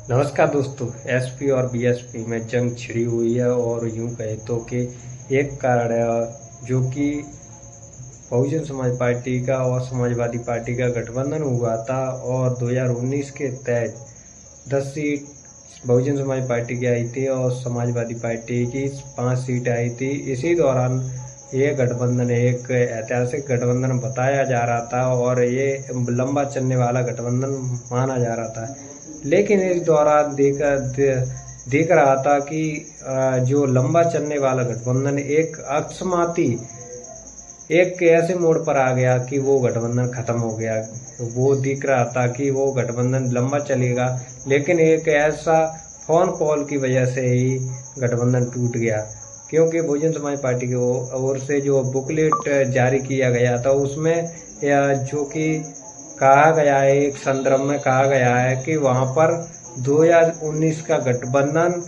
नमस्कार दोस्तों। एसपी और बीएसपी में जंग छिड़ी हुई है और यूं कहे तो कि एक कारण है जो कि बहुजन समाज पार्टी का और समाजवादी पार्टी का गठबंधन हुआ था और 2019 के तहत 10 सीट बहुजन समाज पार्टी की आई थी और समाजवादी पार्टी की 5 सीट आई थी। इसी दौरान ये गठबंधन एक ऐतिहासिक गठबंधन बताया जा रहा था और ये लंबा चलने वाला गठबंधन माना जा रहा था। लेकिन इस दौरान देख रहा था कि जो लंबा चलने वाला गठबंधन एक अकस्माती एक ऐसे मोड़ पर आ गया कि वो गठबंधन खत्म हो गया। वो दिख रहा था कि वो गठबंधन लंबा चलेगा, लेकिन एक ऐसा फोन कॉल की वजह से ही गठबंधन टूट गया। क्योंकि बहुजन समाज पार्टी की ओर से जो बुकलेट जारी किया गया था उसमें जो कि कहा गया है, एक संदर्भ में कहा गया है कि वहां पर 2019 का गठबंधन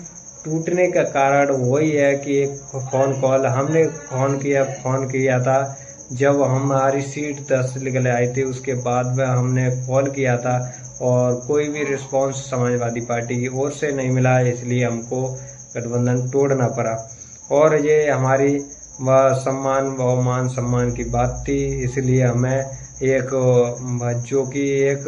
टूटने का कारण वही है कि एक फोन कॉल हमने फोन किया था जब हमारी सीट 10 निकल आई थी। उसके बाद में हमने कॉल किया था और कोई भी रिस्पांस समाजवादी पार्टी की ओर से नहीं मिला, इसलिए हमको गठबंधन तोड़ना पड़ा। और ये हमारी सम्मान व मान सम्मान की बात थी, इसलिए हमें एक जो कि एक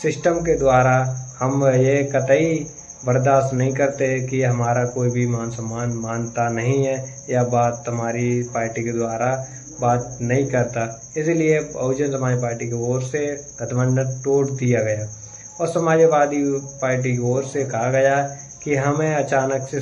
सिस्टम के द्वारा हम ये कतई बर्दाश्त नहीं करते कि हमारा कोई भी मान सम्मान मानता नहीं है या बात हमारी पार्टी के द्वारा बात नहीं करता। इसलिए बहुजन समाज पार्टी की ओर से गठबंधन तोड़ दिया गया और समाजवादी पार्टी की ओर से कहा गया कि हमें अचानक से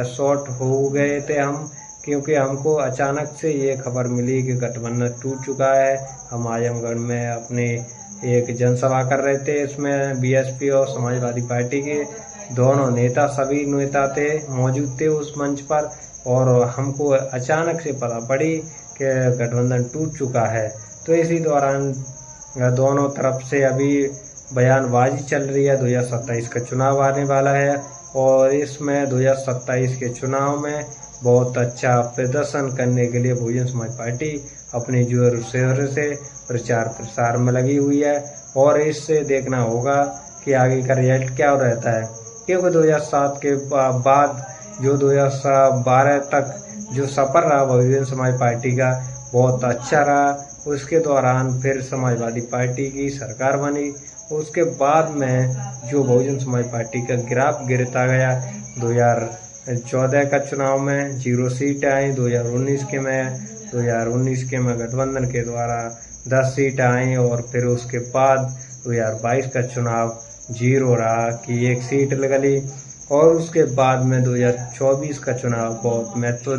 शॉर्ट हो गए थे हम, क्योंकि हमको अचानक से ये खबर मिली कि गठबंधन टूट चुका है। हम आजमगढ़ में अपने एक जनसभा कर रहे थे, इसमें बीएसपी और समाजवादी पार्टी के दोनों नेता सभी नेता थे मौजूद थे उस मंच पर, और हमको अचानक से पता पड़ी कि गठबंधन टूट चुका है। तो इसी दौरान दोनों तरफ से अभी बयानबाजी चल रही है। 2027 का चुनाव आने वाला है और इसमें 2027 के चुनाव में बहुत अच्छा प्रदर्शन करने के लिए बहुजन समाज पार्टी अपने जोर शोर से प्रचार प्रसार में लगी हुई है और इससे देखना होगा कि आगे का रिजल्ट क्या रहता है। क्योंकि 2007 के बाद जो 2012 तक जो सफर रहा बहुजन समाज पार्टी का बहुत अच्छा रहा। उसके दौरान फिर समाजवादी पार्टी की सरकार बनी। उसके बाद में जो बहुजन समाज पार्टी का ग्राफ गिरता गया, 2014 का चुनाव में 0 सीट आई, 2019 के में गठबंधन के द्वारा 10 सीट आई और फिर उसके बाद 2022 का चुनाव 0 रहा कि 1 सीट निकली। और उसके बाद में 2024 का चुनाव बहुत महत्व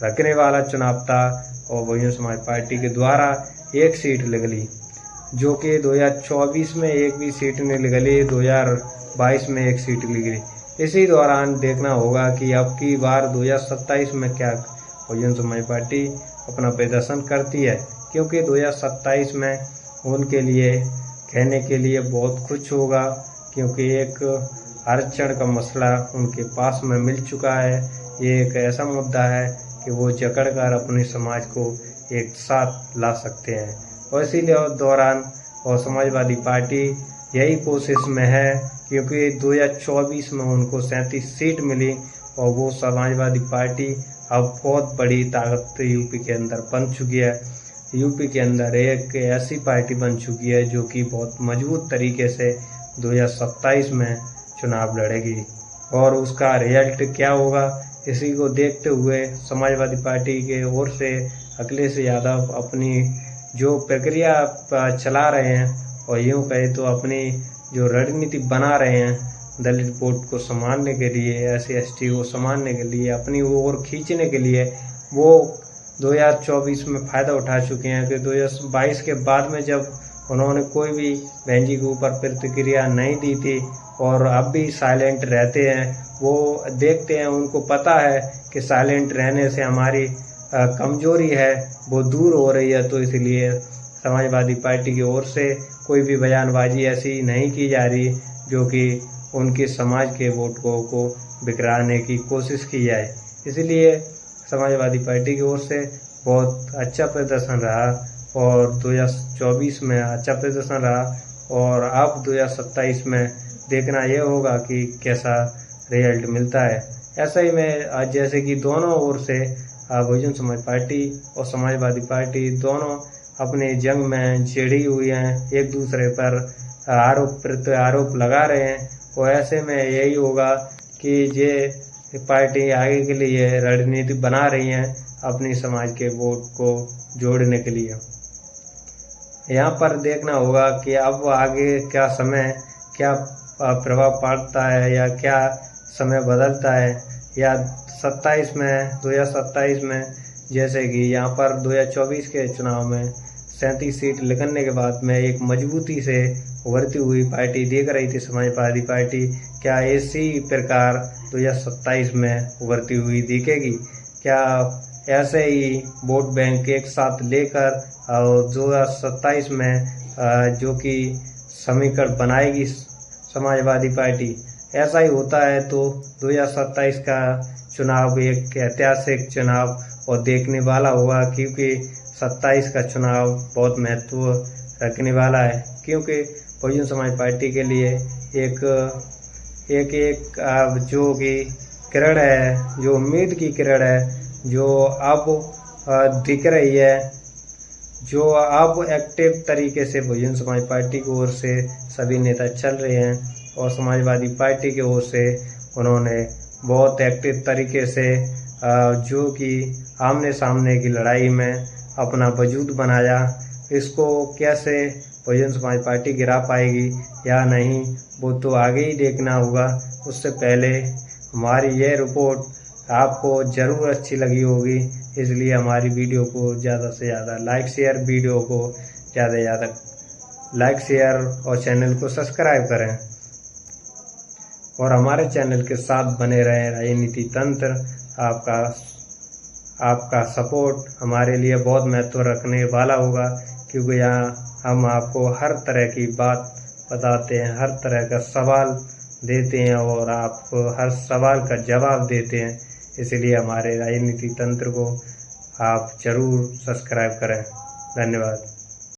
रखने वाला चुनाव था और बहुजन समाज पार्टी के द्वारा 1 सीट निकली, जो कि 2024 में एक भी सीट नहीं निकली, 2022 में 1 सीट निकली। इसी दौरान देखना होगा कि अब की बार 2027 में क्या बहुजन समाज पार्टी अपना प्रदर्शन करती है, क्योंकि 2027 में उनके लिए कहने के लिए बहुत कुछ होगा, क्योंकि एक आरक्षण का मसला उनके पास में मिल चुका है। ये एक ऐसा मुद्दा है कि वो जकड़ कर अपने समाज को एक साथ ला सकते हैं और इसीलिए दौरान और समाजवादी पार्टी यही कोशिश में है, क्योंकि 2024 में उनको 37 सीट मिली और वो समाजवादी पार्टी अब बहुत बड़ी ताकत यूपी के अंदर बन चुकी है। यूपी के अंदर एक ऐसी पार्टी बन चुकी है जो कि बहुत मजबूत तरीके से 2027 में चुनाव लड़ेगी और उसका रिजल्ट क्या होगा इसी को देखते हुए समाजवादी पार्टी के ओर से अखिलेश यादव अपनी जो प्रक्रिया चला रहे हैं और यूं कहे तो अपनी जो रणनीति बना रहे हैं दलित वोट को संभालने के लिए, SC/ST को संभालने के लिए, अपनी ओर खींचने के लिए, वो 2024 में फ़ायदा उठा चुके हैं। कि 2022 के बाद में जब उन्होंने कोई भी बहन जी के ऊपर प्रतिक्रिया नहीं दी थी और अब भी साइलेंट रहते हैं, वो देखते हैं, उनको पता है कि साइलेंट रहने से हमारी कमजोरी है वो दूर हो रही है। तो इसलिए समाजवादी पार्टी की ओर से कोई भी बयानबाजी ऐसी नहीं की जा रही जो कि उनके समाज के वोटों को बिखराने की कोशिश की जाए। इसलिए समाजवादी पार्टी की ओर से बहुत अच्छा प्रदर्शन रहा और 2024 में अच्छा प्रदर्शन रहा और अब 2027 में देखना ये होगा कि कैसा रिजल्ट मिलता है। ऐसा ही मैं आज जैसे कि दोनों ओर से बहुजन समाज पार्टी और समाजवादी पार्टी दोनों अपने जंग में छिड़ी हुई हैं, एक दूसरे पर आरोप प्रत्यारोप लगा रहे हैं। और ऐसे में यही होगा कि ये पार्टी आगे के लिए रणनीति बना रही हैं अपनी समाज के वोट को जोड़ने के लिए। यहाँ पर देखना होगा कि अब आगे क्या समय क्या प्रभाव पड़ता है या क्या समय बदलता है, या 2027 में जैसे कि यहाँ पर 2024 के चुनाव में 37 सीट लगने के बाद में एक मजबूती से उभरती हुई पार्टी देख रही थी समाजवादी पार्टी, क्या इसी प्रकार 2027 में उभरती हुई दिखेगी? क्या ऐसे ही वोट बैंक एक साथ लेकर और 2027 में जो कि समीकरण बनाएगी समाजवादी पार्टी, ऐसा ही होता है तो 2027 का चुनाव एक ऐतिहासिक चुनाव और देखने वाला होगा, क्योंकि 27 का चुनाव बहुत महत्व रखने वाला है। क्योंकि बहुजन समाज पार्टी के लिए एक जो कि किरण है, जो उम्मीद की किरण है, जो अब दिख रही है, जो अब एक्टिव तरीके से बहुजन समाज पार्टी की ओर से सभी नेता चल रहे हैं और समाजवादी पार्टी की ओर से उन्होंने बहुत एक्टिव तरीके से जो कि आमने सामने की लड़ाई में अपना वजूद बनाया। इसको कैसे बहुजन समाज पार्टी गिरा पाएगी या नहीं, वो तो आगे ही देखना होगा। उससे पहले हमारी यह रिपोर्ट आपको ज़रूर अच्छी लगी होगी, इसलिए हमारी वीडियो को ज़्यादा से ज़्यादा लाइक शेयर, वीडियो को ज़्यादा से ज़्यादा लाइक शेयर और चैनल को सब्सक्राइब करें और हमारे चैनल के साथ बने रहें। राजनीति तंत्र, आपका सपोर्ट हमारे लिए बहुत महत्व रखने वाला होगा, क्योंकि यहाँ हम आपको हर तरह की बात बताते हैं, हर तरह का सवाल देते हैं और आपको हर सवाल का जवाब देते हैं। इसलिए हमारे राजनीति तंत्र को आप जरूर सब्सक्राइब करें। धन्यवाद।